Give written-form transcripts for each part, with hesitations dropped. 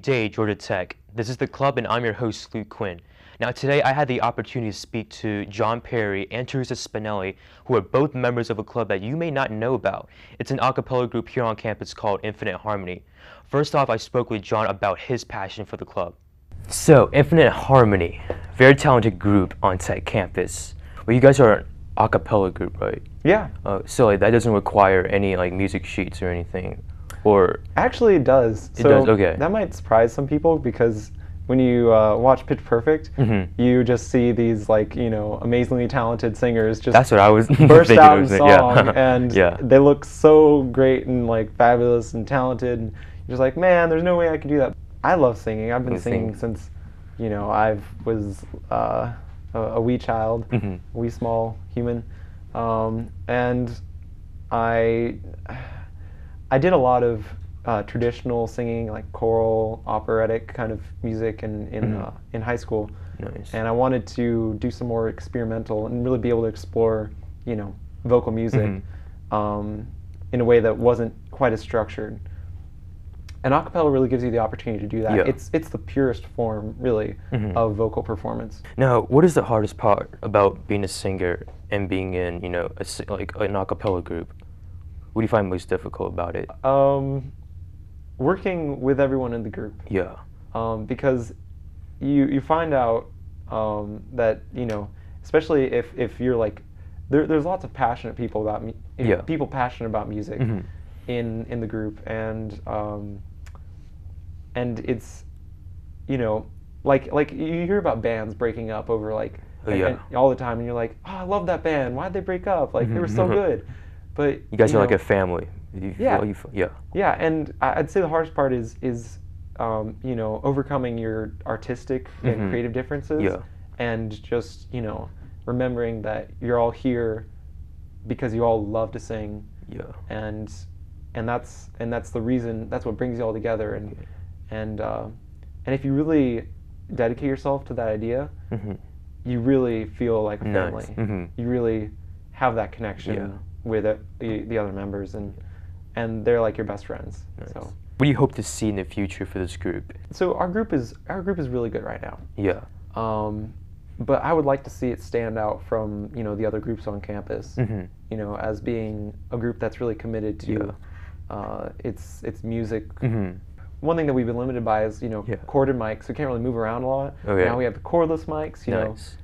Good day, Georgia Tech. This is The Club, and I'm your host, Luke Quinn. Now, today I had the opportunity to speak to John Perry and Teresa Spinelli, who are both members of a club that you may not know about. It's an a cappella group here on campus called Infinite Harmony. First off, I spoke with John about his passion for the club. So, Infinite Harmony, very talented group on Tech campus. Well, you guys are an a cappella group, right? Yeah. So that doesn't require any music sheets or anything? Or actually, it does. It does. Okay. That might surprise some people because when you watch Pitch Perfect, you just see these amazingly talented singers just that's what I was burst out in song, and yeah. they look so great and fabulous and talented. And you're just like, man, there's no way I could do that. I love singing. I've been singing since I was a wee child, a wee small human, and I did a lot of traditional singing, like choral, operatic kind of music in high school. Nice. And I wanted to do some more experimental and really be able to explore, vocal music in a way that wasn't quite as structured. And a cappella really gives you the opportunity to do that. Yeah. It's the purest form, really, of vocal performance. Now, what is the hardest part about being a singer and being in, an a cappella group? What do you find most difficult about it? Working with everyone in the group. Yeah. Because you find out that especially if you're there's lots of passionate people about people passionate about music in the group, and it's like you hear about bands breaking up over and all the time, and you're like, oh, I love that band. Why'd they break up? They were so good. But you guys are like a family. Yeah, and I'd say the hardest part is overcoming your artistic and creative differences, and just remembering that you're all here because you all love to sing, and that's the reason, that's what brings you all together, and if you really dedicate yourself to that idea, you really feel like a family. Nice. You really have that connection with the other members, and they're like your best friends. Nice. So, what do you hope to see in the future for this group? So our group is really good right now. Yeah. But I would like to see it stand out from the other groups on campus. As being a group that's really committed to its music. One thing that we've been limited by is corded mics. We can't really move around a lot. Okay. Now we have the cordless mics. Nice.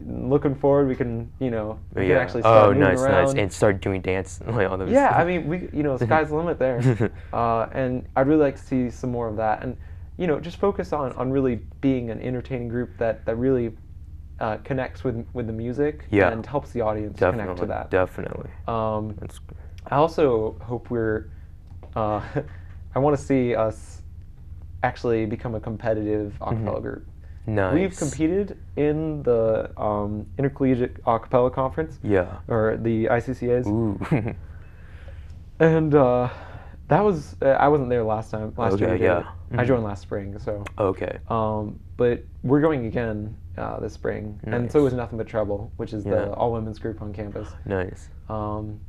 Looking forward, we can we can actually start moving around and start doing dance on those. Yeah, I mean, the sky's the limit there, and I'd really like to see some more of that, and just focus on really being an entertaining group that really connects with the music and helps the audience connect to that. Definitely. I also hope I want to see us actually become a competitive a cappella group. Nice. We've competed in the Intercollegiate A Cappella Conference, or the ICCAs. Ooh. And that was I wasn't there last year. I joined last spring, so. Okay. But we're going again this spring, and so is Nothing But Trouble, which is the all-women's group on campus. Nice. And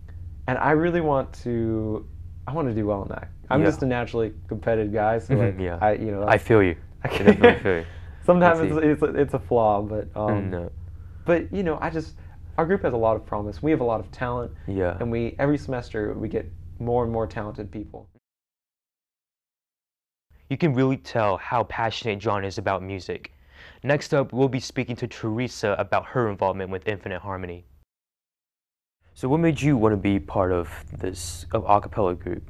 I really want to do well in that. I'm just a naturally competitive guy, so I feel you. I definitely feel you. Sometimes it's a flaw, but our group has a lot of promise. We have a lot of talent, and every semester we get more and more talented people. You can really tell how passionate John is about music. Next up, we'll be speaking to Teresa about her involvement with Infinite Harmony. So what made you want to be part of this a cappella group?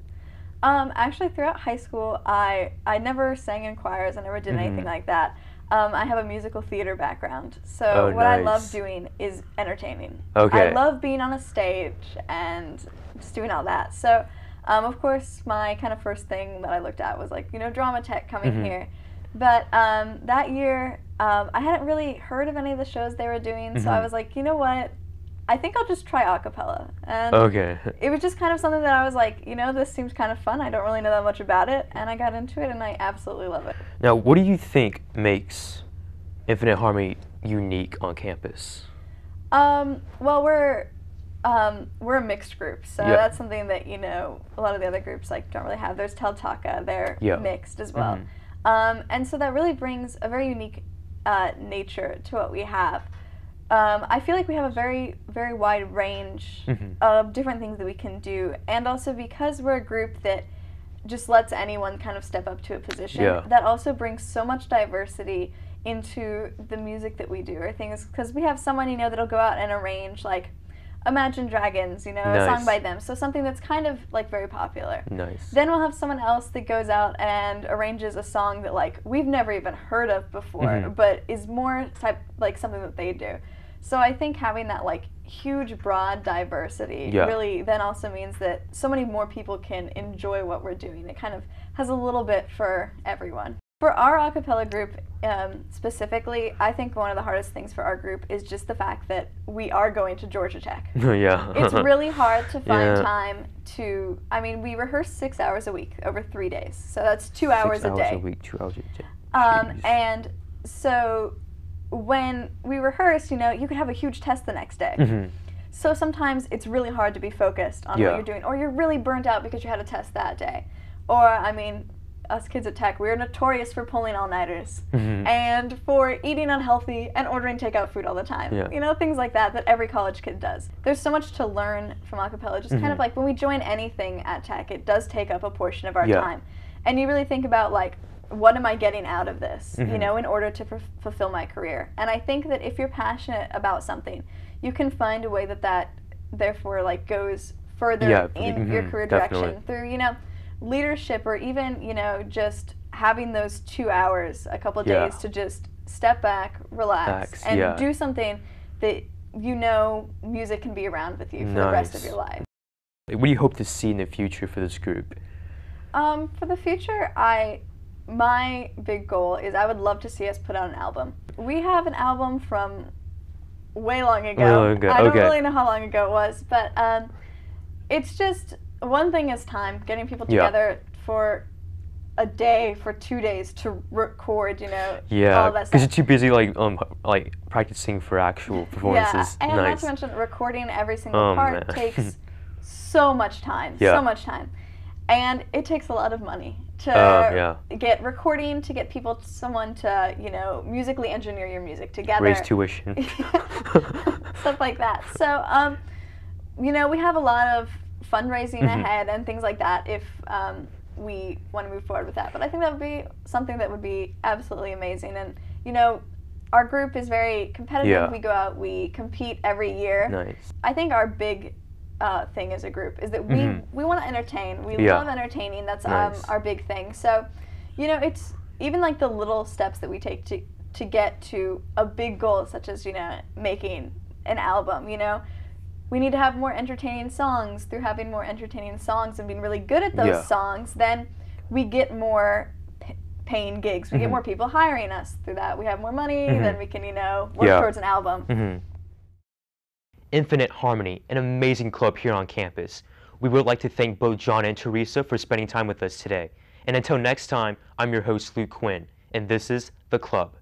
Actually, throughout high school, I never sang in choirs. I never did anything like that. I have a musical theater background, so what I love doing is entertaining. Okay. I love being on a stage and just doing all that. So, of course, my kind of first thing that I looked at was drama tech coming here. But that year, I hadn't really heard of any of the shows they were doing, so I was like, you know what? I think I'll just try a cappella. And it was just kind of something that I was like, this seems kind of fun. I don't really know that much about it, and I got into it, and I absolutely love it. Now, what do you think makes Infinite Harmony unique on campus? Well, we're a mixed group, so that's something that a lot of the other groups don't really have. There's Teltaka, they're mixed as well. And so that really brings a very unique nature to what we have. I feel like we have a very, very wide range of different things that we can do. And also because we're a group that just lets anyone kind of step up to a position, that also brings so much diversity into the music that we do, or things, because we have someone, you know, that'll go out and arrange, like, Imagine Dragons, you know, a song by them. So something that's kind of, like, very popular. Then we'll have someone else that goes out and arranges a song that, like, we've never even heard of before, but is more type, like, something that they do. So I think having that, like, huge, broad diversity really then also means that so many more people can enjoy what we're doing. It kind of has a little bit for everyone. For our a cappella group specifically, I think one of the hardest things for our group is just the fact that we are going to Georgia Tech. It's really hard to find time to, I mean, we rehearse 6 hours a week over 3 days. So that's 2 hours a day. 6 hours a week, 2 hours a day. And so when we rehearse, you know, you could have a huge test the next day. So sometimes it's really hard to be focused on what you're doing, or you're really burnt out because you had a test that day. Or, I mean, us kids at Tech, we're notorious for pulling all-nighters and for eating unhealthy and ordering takeout food all the time. You know, things like that every college kid does. There's so much to learn from a cappella. Just kind of like when we join anything at Tech, it does take up a portion of our time. And you really think about, like, what am I getting out of this, you know, in order to fulfill my career? And I think that if you're passionate about something, you can find a way that therefore, like, goes further in your career direction through, you know, leadership, or even, you know, just having those 2 hours, a couple of days to just step back, relax, and do something that, you know, music can be around with you for the rest of your life. What do you hope to see in the future for this group? For the future, my big goal is I would love to see us put out an album. We have an album from way long ago. I don't really know how long ago it was, but it's just, one thing is time, getting people together for a day, for 2 days to record, you know, all that stuff. Because you're too busy, like practicing for actual performances. And not to mention, recording every single part takes so much time, so much time. And it takes a lot of money to get recording, to get someone to, you know, musically engineer your music together. Raise tuition. Stuff like that. So, you know, we have a lot of fundraising ahead and things like that if we want to move forward with that. But I think that would be something that would be absolutely amazing. And, you know, our group is very competitive. We go out, we compete every year. I think our big thing as a group is that we want to entertain. We love entertaining. That's our big thing. So, you know, it's even like the little steps that we take to get to a big goal, such as, you know, making an album, you know. We need to have more entertaining songs. Through having more entertaining songs and being really good at those songs, then we get more paying gigs. We get more people hiring us. Through that, we have more money. Then we can, you know, work towards an album. Infinite Harmony, an amazing club here on campus. We would like to thank both John and Teresa for spending time with us today. And until next time, I'm your host, Luke Quinn, and this is The Club.